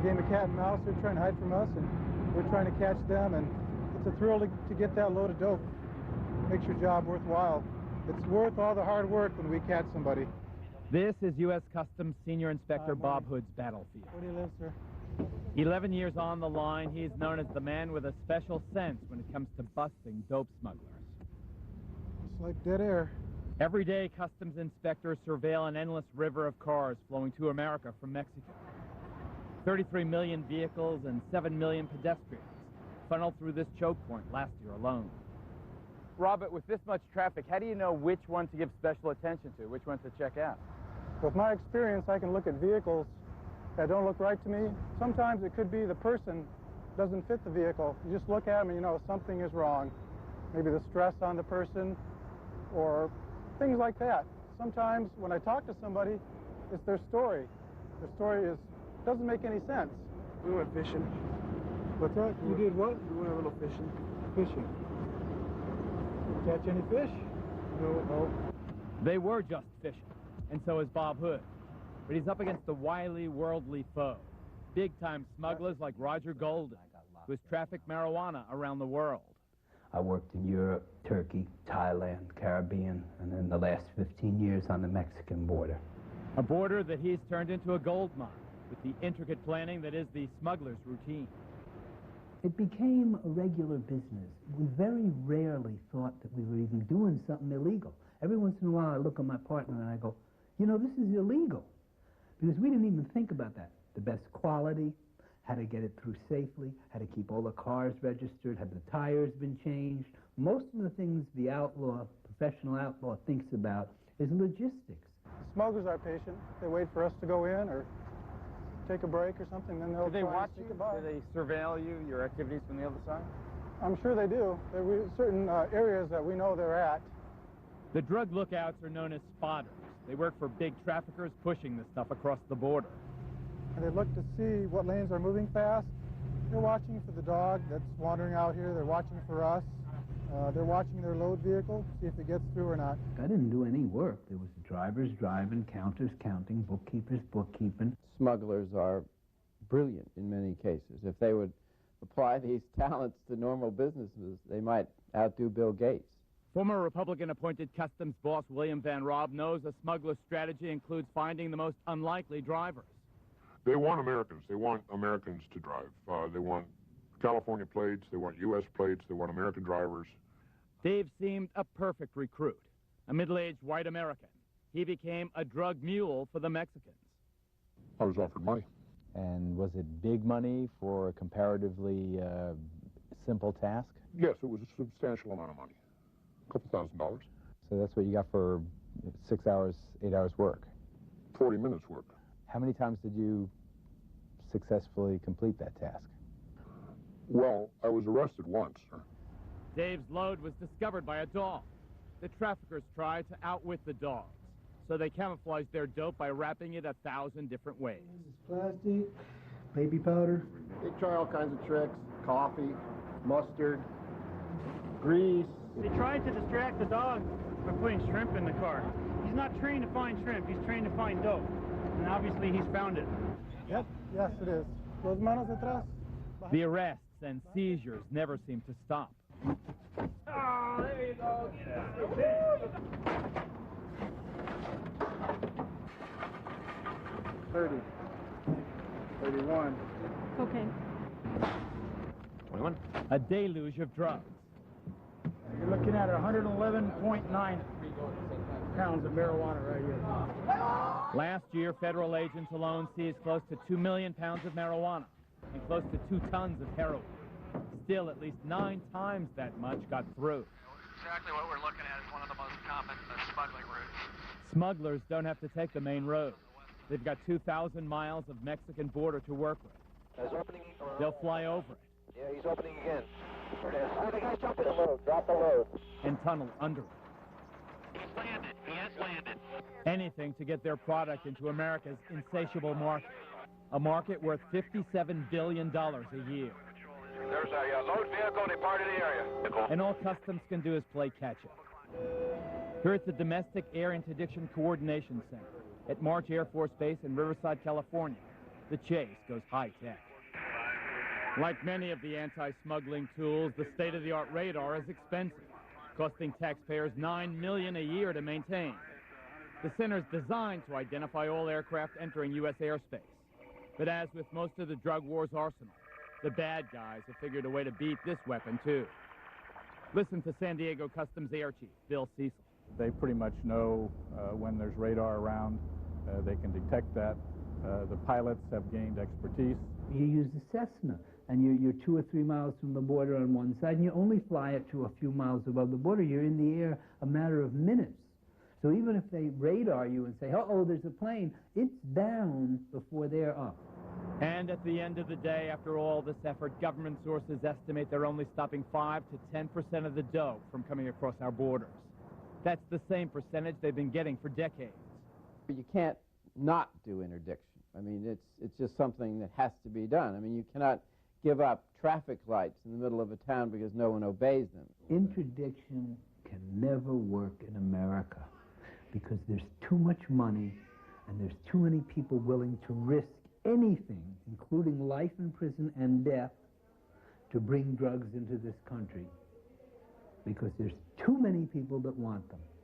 game of cat and mouse. They're trying to hide from us, and we're trying to catch them, and it's a thrill to get that load of dope. Makes your job worthwhile. It's worth all the hard work when we catch somebody. This is U.S. Customs Senior Inspector Bob Hood's battlefield. Where do you live, sir? 11 years on the line, he's known as the man with a special sense when it comes to busting dope smugglers. It's like dead air. Every day, customs inspectors surveil an endless river of cars flowing to America from Mexico. 33 million vehicles and 7 million pedestrians funneled through this choke point last year alone. Robert, with this much traffic, how do you know which one to give special attention to, which one to check out? With my experience, I can look at vehicles that don't look right to me. Sometimes it could be the person doesn't fit the vehicle. You just look at them and you know something is wrong. Maybe the stress on the person or things like that. Sometimes when I talk to somebody, it's their story. Their story doesn't make any sense. We went fishing. What's that? You did what? We went a little fishing. Fishing. Catch any fish? No. They were just fishing, and so is Bob Hood. But he's up against the wily, worldly foe. Big-time smugglers like Roger Golden, who has trafficked marijuana around the world. I worked in Europe, Turkey, Thailand, Caribbean, and then the last 15 years on the Mexican border. A border that he's turned into a gold mine, with the intricate planning that is the smuggler's routine. It became a regular business. We very rarely thought that we were even doing something illegal. Every once in a while I look at my partner and I go, you know, this is illegal. Because we didn't even think about that. The best quality, how to get it through safely, how to keep all the cars registered, have the tires been changed. Most of the things the outlaw, professional outlaw, thinks about is logistics. Smugglers are patient. They wait for us to go in or take a break or something, then they'll Do they try watch and you? say goodbye. Do they surveil you, your activities from the other side? I'm sure they do. There are certain areas that we know they're at. The drug lookouts are known as spotters. They work for big traffickers pushing this stuff across the border. And they look to see what lanes are moving fast. They're watching for the dog that's wandering out here. They're watching for us. They're watching their load vehicle, see if it gets through or not. I didn't do any work. There was drivers driving, counters counting, bookkeepers bookkeeping. Smugglers are brilliant in many cases. If they would apply these talents to normal businesses, they might outdo Bill Gates. Former Republican-appointed customs boss William Van Rob knows a smuggler's strategy includes finding the most unlikely drivers. They want Americans. They want Americans to drive. They want California plates. They want U.S. plates. They want American drivers. Dave seemed a perfect recruit, a middle-aged white American. He became a drug mule for the Mexicans. I was offered money. And was it big money for a comparatively simple task? Yes, it was a substantial amount of money. A couple $1,000. So that's what you got for 6 hours, 8 hours work? 40 minutes work. How many times did you successfully complete that task? Well, I was arrested once, sir. Dave's load was discovered by a dog. The traffickers tried to outwit the dogs, so they camouflaged their dope by wrapping it 1,000 different ways. This is plastic, baby powder. They try all kinds of tricks, coffee, mustard, grease. They tried to distract the dog by putting shrimp in the car. He's not trained to find shrimp, he's trained to find dope. And obviously he's found it. Yep, yes it is. Los manos atrás. The arrests and seizures never seem to stop. Oh, there you go. Get out. 30, 31. Okay. 21. A deluge of drugs. You're looking at 111.9 pounds of marijuana right here. Last year, federal agents alone seized close to 2 million pounds of marijuana and close to 2 tons of heroin. Still, at least 9 times that much got through. Exactly what we're looking at is one of the most common smuggling routes. Smugglers don't have to take the main road. They've got 2,000 miles of Mexican border to work with. They'll fly over it. Yeah, he's opening again. The guy's jumping the load. Drop the load. And tunnel under it. He's landed. He has landed. Anything to get their product into America's insatiable market. A market worth $57 billion a year. There's a load vehicle departed the area. And all customs can do is play catch-up. Here at the Domestic Air Interdiction Coordination Center at March Air Force Base in Riverside, California, the chase goes high-tech. Like many of the anti-smuggling tools, the state-of-the-art radar is expensive, costing taxpayers $9 million a year to maintain. The center's designed to identify all aircraft entering U.S. airspace. But as with most of the drug war's arsenal, the bad guys have figured a way to beat this weapon, too. Listen to San Diego Customs Air Chief Bill Cecil. They pretty much know when there's radar around. They can detect that. The pilots have gained expertise. You use the Cessna, and you're 2 or 3 miles from the border on one side, and you only fly it to a few miles above the border. You're in the air a matter of minutes. So even if they radar you and say, oh, there's a plane, it's down before they're up. And at the end of the day, after all this effort, government sources estimate they're only stopping 5 to 10% of the dough from coming across our borders. That's the same percentage they've been getting for decades. You can't not do interdiction. I mean, it's just something that has to be done. I mean, you cannot give up traffic lights in the middle of a town because no one obeys them. Interdiction can never work in America because there's too much money and there's too many people willing to risk anything, including life in prison and death, to bring drugs into this country because there's too many people that want them.